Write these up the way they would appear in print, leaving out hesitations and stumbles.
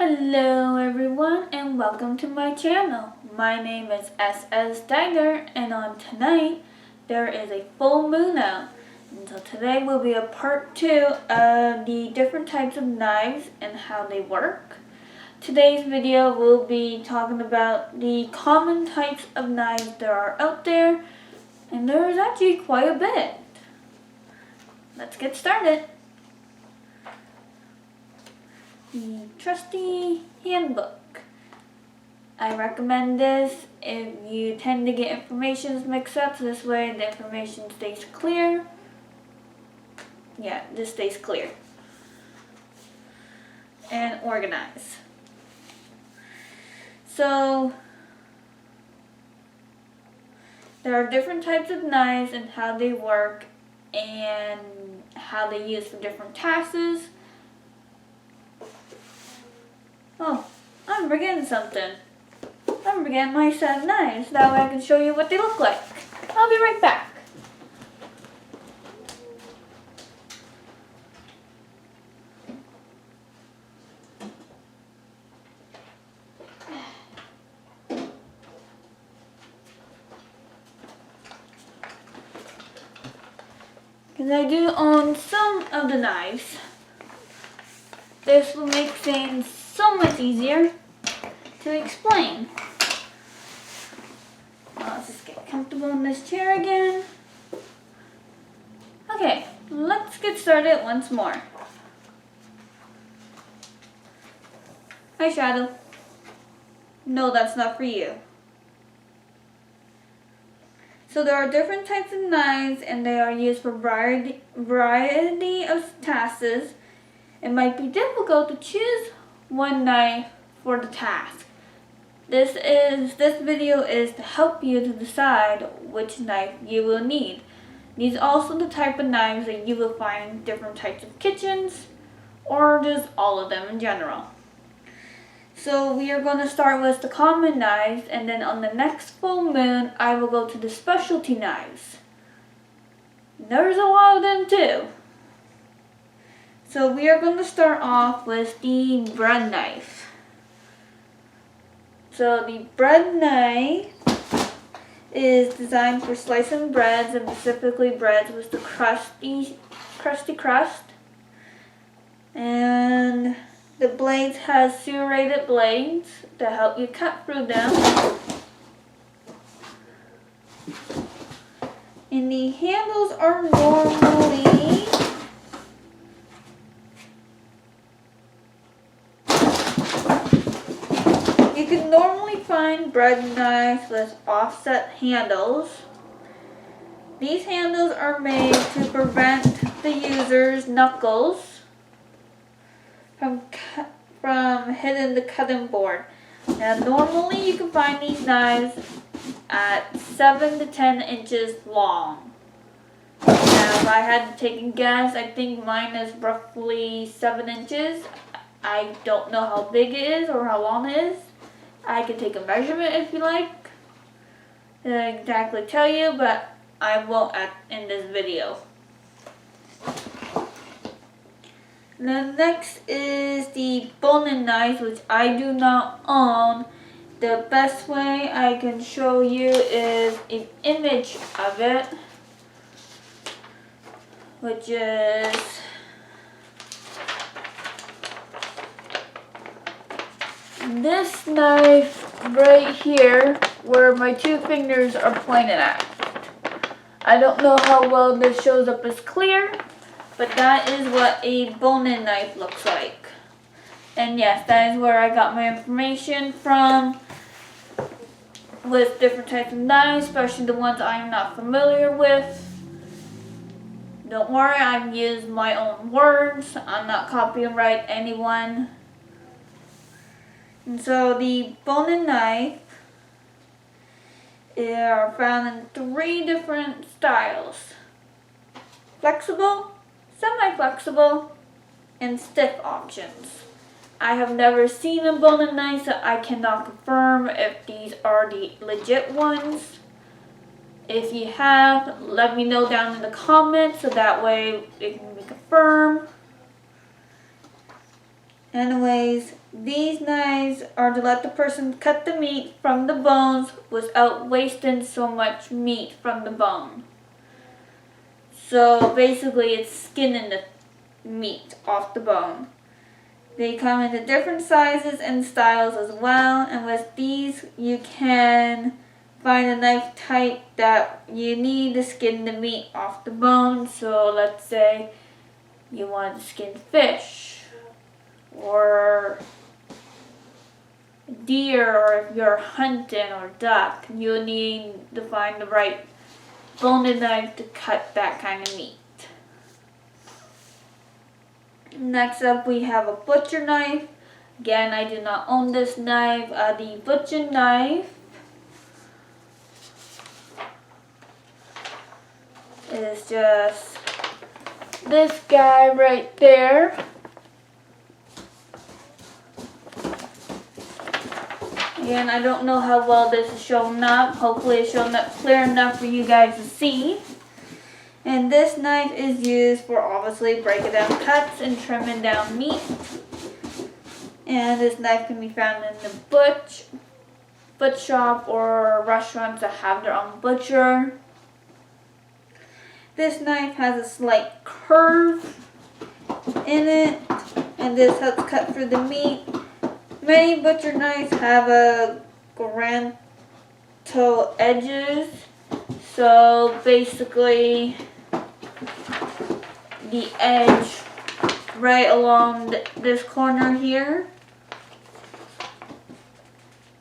Hello everyone and welcome to my channel. My name is S.S.Dieter and on tonight there is a full moon out. And so today will be a part 2 of the different types of knives and how they work. Today's video will be talking about the common types of knives there are out there, and there is actually quite a bit. Let's get started. The trusty handbook. I recommend this if you tend to get information mixed up, so this way the information stays clear. Yeah, this stays clear and organized. So there are different types of knives and how they work and how they use for different tasks. Oh, I'm forgetting something. I'm forgetting my set of knives. That way I can show you what they look like. I'll be right back. Because I do own some of the knives. This will make things so much easier to explain. Let's just get comfortable in this chair again. Okay, let's get started once more. Hi, Shadow. No, that's not for you. So there are different types of knives and they are used for variety of tasks. It might be difficult to choose one knife for the task. This video is to help you to decide which knife you will need. These are also the type of knives that you will find in different types of kitchens or just all of them in general. So we are going to start with the common knives, and then on the next full moon I will go to the specialty knives. There's a lot of them too. So we are going to start off with the bread knife. So the bread knife is designed for slicing breads, and specifically breads with the crusty crust. And the blades has serrated blades to help you cut through them. And the handles are normally you can normally find bread knives with offset handles. These handles are made to prevent the user's knuckles from hitting the cutting board. Now normally you can find these knives at 7 to 10 inches long. Now if I had to take a guess, I think mine is roughly 7 inches. I don't know how big it is or how long it is. I can take a measurement if you like to exactly tell you, but I won't in this video. The next is the boning knife, which I do not own. The best way I can show you is an image of it, which is this knife right here, where my two fingers are pointed at. I don't know how well this shows up as clear, but that is what a boning knife looks like. And yes, that is where I got my information from with different types of knives, especially the ones I am not familiar with. Don't worry, I've used my own words. I'm not copyright anyone. And so the boning knife are found in 3 different styles: flexible, semi-flexible, and stiff options. I have never seen a boning knife, so I cannot confirm if these are the legit ones. If you have, let me know down in the comments so that way it can be confirmed. Anyways, these knives are to let the person cut the meat from the bones without wasting so much meat from the bone. So basically it's skinning the meat off the bone. They come into different sizes and styles as well, and with these you can find a knife type that you need to skin the meat off the bone. So let's say you want to skin fish or deer, or if you're hunting or duck, you need to find the right bone knife to cut that kind of meat. Next up we have a butcher knife. Again, I do not own this knife. The butcher knife is just this guy right there. Again, I don't know how well this is showing up. Hopefully it's showing up clear enough for you guys to see. And this knife is used for obviously breaking down cuts and trimming down meat. And this knife can be found in the butcher shop or restaurants that have their own butcher. This knife has a slight curve in it, and this helps cut through the meat. Many butcher knives have a granito edges, so basically the edge right along this corner here.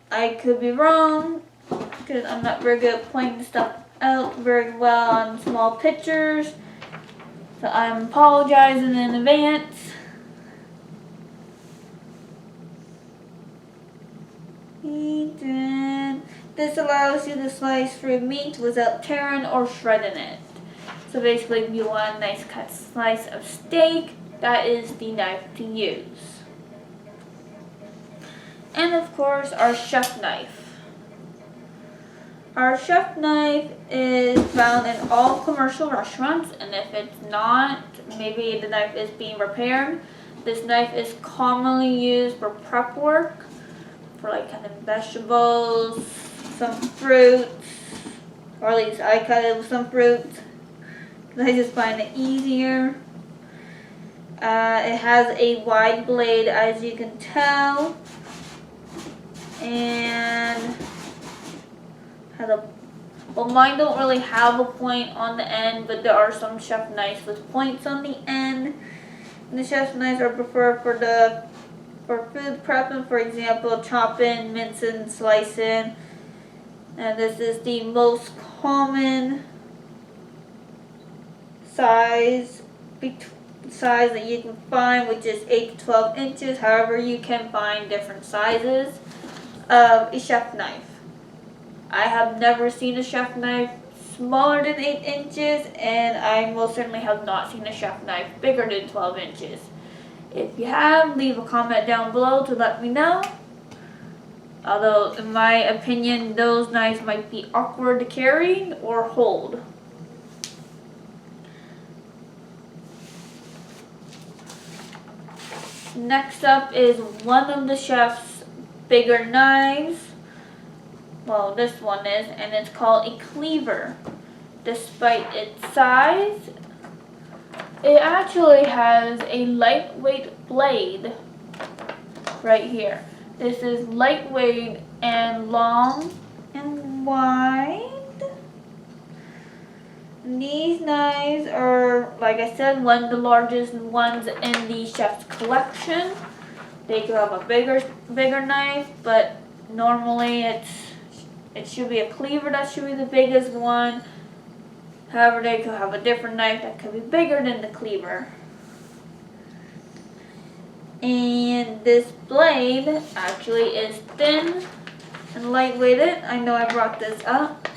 I could be wrong because I'm not very good at pointing stuff out very well on small pictures, so I'm apologizing in advance. This allows you to slice through meat without tearing or shredding it. So basically, if you want a nice cut slice of steak, that is the knife to use. And of course, our chef knife. Our chef knife is found in all commercial restaurants, and if it's not, maybe the knife is being repaired. This knife is commonly used for prep work, for like cutting vegetables, some fruits, or at least I cut it with some fruits. I just find it easier. It has a wide blade, as you can tell, and has a, well, mine don't really have a point on the end, but there are some chef knives with points on the end. And the chef knives are preferred for food prepping, for example, chopping, mincing, slicing. And this is the most common size that you can find, which is 8 to 12 inches. However, you can find different sizes of a chef knife. I have never seen a chef knife smaller than 8 inches, and I most certainly have not seen a chef knife bigger than 12 inches. If you have, leave a comment down below to let me know. Although, in my opinion, those knives might be awkward to carry or hold. Next up is one of the chef's bigger knives. Well, this one is, and it's called a cleaver. Despite its size, it actually has a lightweight blade right here. This is lightweight and long and wide. These knives are, like I said, one of the largest ones in the chef's collection. They could have a bigger knife, but normally it should be a cleaver that should be the biggest one. However, they could have a different knife that could be bigger than the cleaver. And this blade actually is thin and lightweighted. I know I brought this up.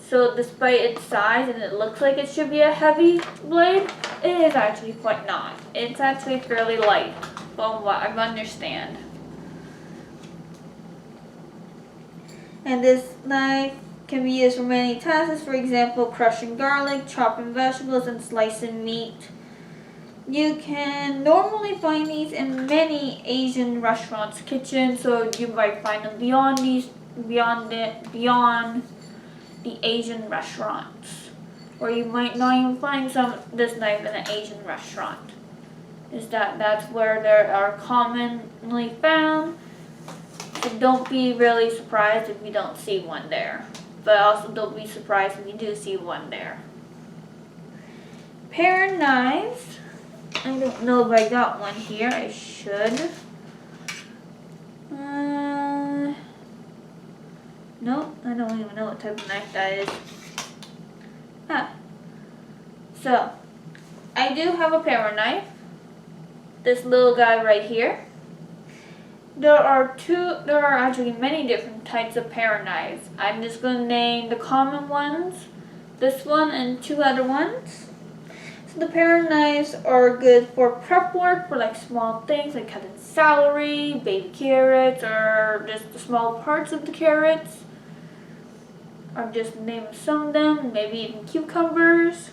So despite its size and it looks like it should be a heavy blade, it is actually quite not. It's actually fairly light from what I understand. And this knife can be used for many tasks, for example, crushing garlic, chopping vegetables, and slicing meat. You can normally find these in many Asian restaurants' kitchens, so you might find them beyond the Asian restaurants, or you might not even find this knife in an Asian restaurant. That's where they are commonly found. So don't be really surprised if you don't see one there, but also don't be surprised if you do see one there. Pair of knives. I don't know if I got one here. I should. Nope, I don't even know what type of knife that is. So, I do have a pair knife. This little guy right here. There are actually many different types of pair knives. I'm just going to name the common ones, this one and two other ones. So the pair knives are good for prep work for like small things like cutting celery, baby carrots, or just the small parts of the carrots. Or just name some of them, maybe even cucumbers.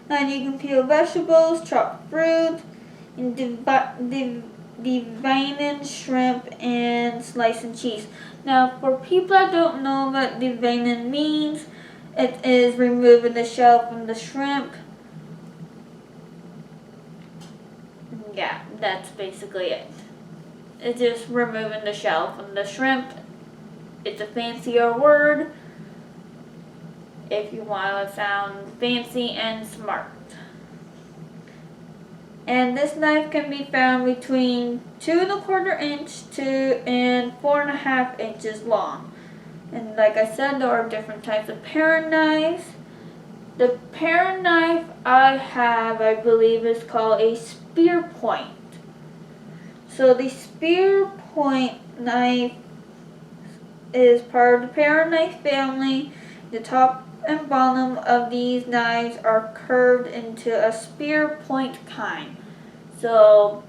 And you can peel vegetables, chop fruit, and devein shrimp, and slicing cheese. Now, for people that don't know what devein means, it is removing the shell from the shrimp. Yeah, that's basically it. It's just removing the shell from the shrimp. It's a fancier word if you want to sound fancy and smart. And this knife can be found between 2 1/4 inch and 4 1/2 inches long. And like I said, there are different types of pair knives. The pair knife I have, I believe, is called a spear point. So the spear point knife is part of the pair knife family. The top and bottom of these knives are curved into a spear point kind. So,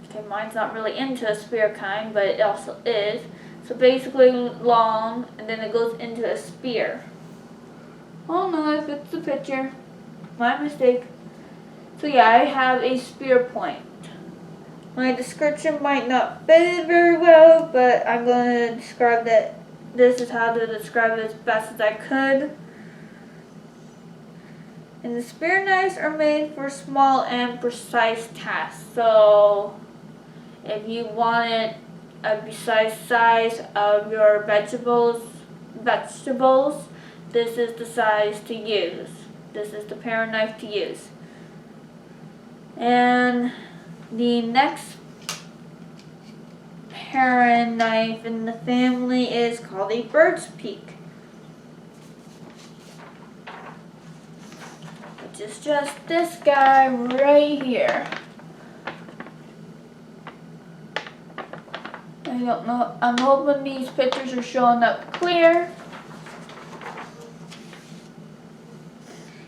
okay, mine's not really into a spear kind, but it also is. So basically long, and then it goes into a spear. Oh no, I fixed the picture. My mistake. So yeah, I have a spear point. My description might not fit it very well, but I'm going to describe that. This is how to describe it as best as I could. And the spear knives are made for small and precise tasks. So if you wanted a precise size of your vegetables, this is the size to use. This is the pair knife to use. And the next pair knife in the family is called a bird's beak, which is just this guy right here. I don't know, I'm hoping these pictures are showing up clear.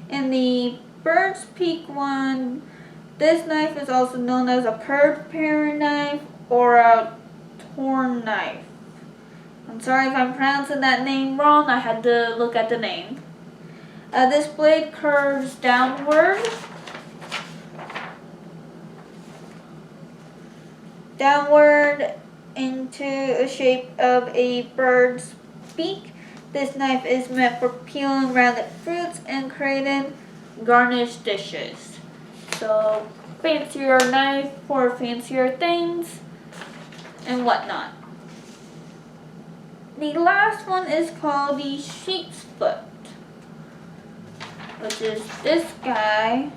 And the bird's beak one, this knife is also known as a curved paring knife or a torn knife. I'm sorry if I'm pronouncing that name wrong, I had to look at the name. This blade curves downward into a shape of a bird's beak. This knife is meant for peeling rounded fruits and creating garnished dishes. So, fancier knife for fancier things and whatnot. The last one is called the sheep's foot, which is this guy.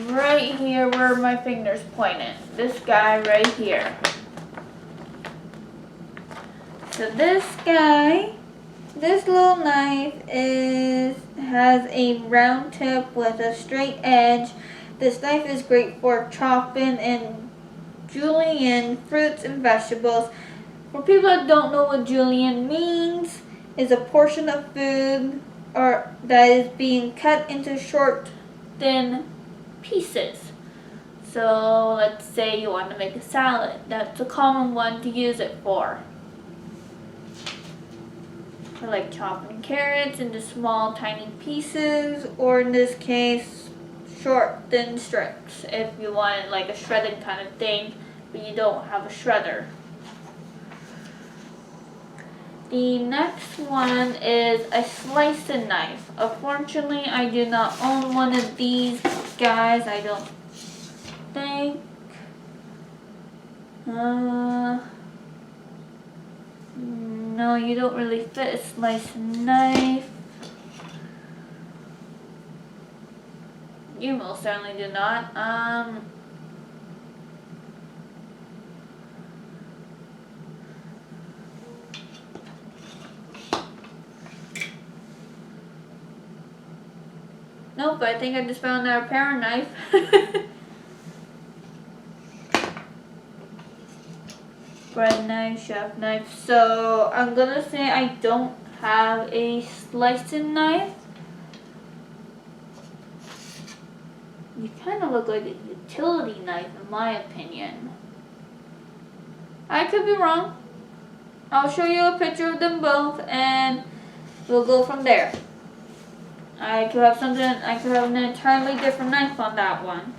Right here where my finger's pointing. This guy right here. So this guy, this little knife has a round tip with a straight edge. This knife is great for chopping and julienne fruits and vegetables. For people that don't know what julienne means, is a portion of food or that is being cut into short, thin pieces. So let's say you want to make a salad. That's a common one to use it for. I like chopping carrots into small tiny pieces, or in this case, short thin strips if you want it like a shredded kind of thing, but you don't have a shredder. The next one is a slicing knife. Unfortunately, I do not own one of these guys, I don't think. No, you don't really fit a slicing knife. You most certainly do not. Nope, I think I just found our paring knife. Bread knife, chef knife. So I'm gonna say I don't have a slicing knife. You kind of look like a utility knife in my opinion. I could be wrong. I'll show you a picture of them both and we'll go from there. I could have an entirely different knife on that one.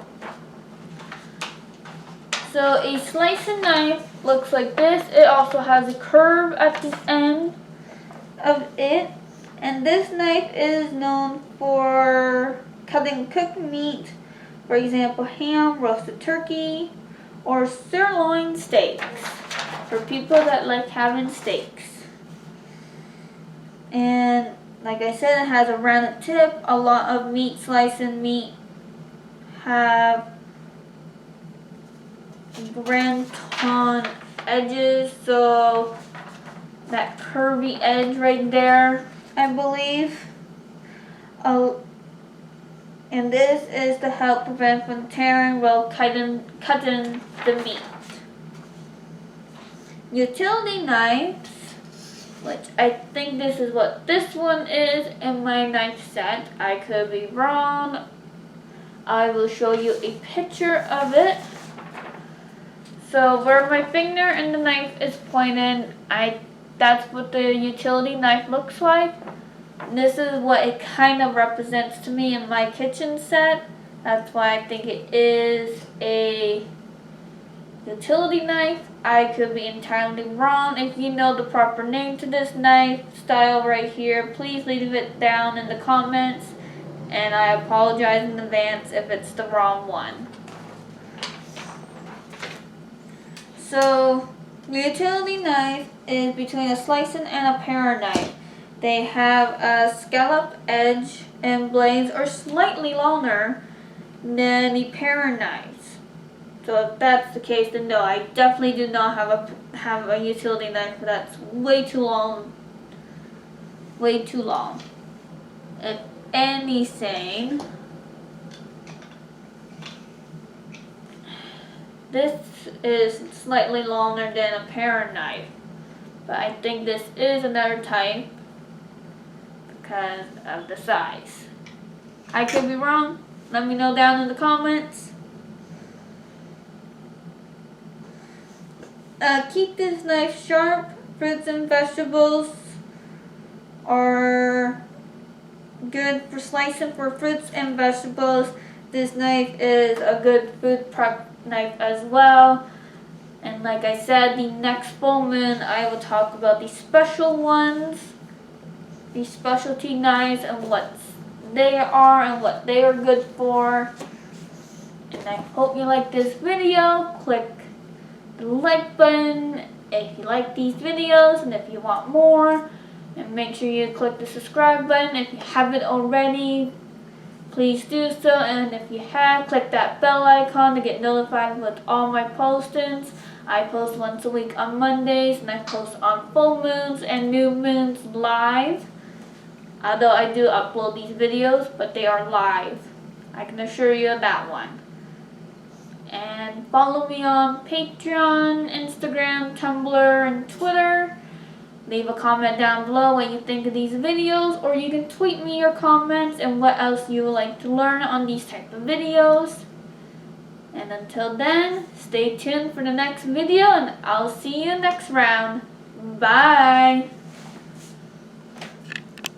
So a slicing knife looks like this. It also has a curve at the end of it. And this knife is known for cutting cooked meat, for example ham, roasted turkey, or sirloin steaks, for people that like having steaks. And like I said, it has a rounded tip. A lot of slicing meat have grand edges, so that curvy edge right there, I believe. And this is to help prevent from tearing while cutting the meat. Utility knives, which I think this is what this one is in my knife set. I could be wrong. I will show you a picture of it. So where my finger and the knife is pointed, that's what the utility knife looks like. This is what it kind of represents to me in my kitchen set. That's why I think it is a utility knife. I could be entirely wrong. If you know the proper name to this knife style right here, please leave it down in the comments. And I apologize in advance if it's the wrong one. So the utility knife is between a slicing and a paring knife. They have a scallop edge and blades are slightly longer than the paring knives. So if that's the case, then no, I definitely do not have a utility knife. That's way too long. Way too long. If anything, this is slightly longer than a paring knife, but I think this is another type because of the size. I could be wrong. Let me know down in the comments. Keep this knife sharp. Fruits and vegetables are good for slicing for fruits and vegetables. This knife is a good food prep knife as well. And like I said, the next full moon I will talk about the special ones, the specialty knives and what they are and what they are good for. And I hope you like this video. Click the like button if you like these videos and if you want more. And make sure you click the subscribe button if you haven't already. Please do so, and if you have, click that bell icon to get notified with all my postings. I post once a week on Mondays, and I post on full moons and new moons live. Although I do upload these videos, but they are live. I can assure you of that one. And follow me on Patreon, Instagram, Tumblr, and Twitter. Leave a comment down below what you think of these videos, or you can tweet me your comments and what else you would like to learn on these type of videos. And until then, stay tuned for the next video and I'll see you next round. Bye!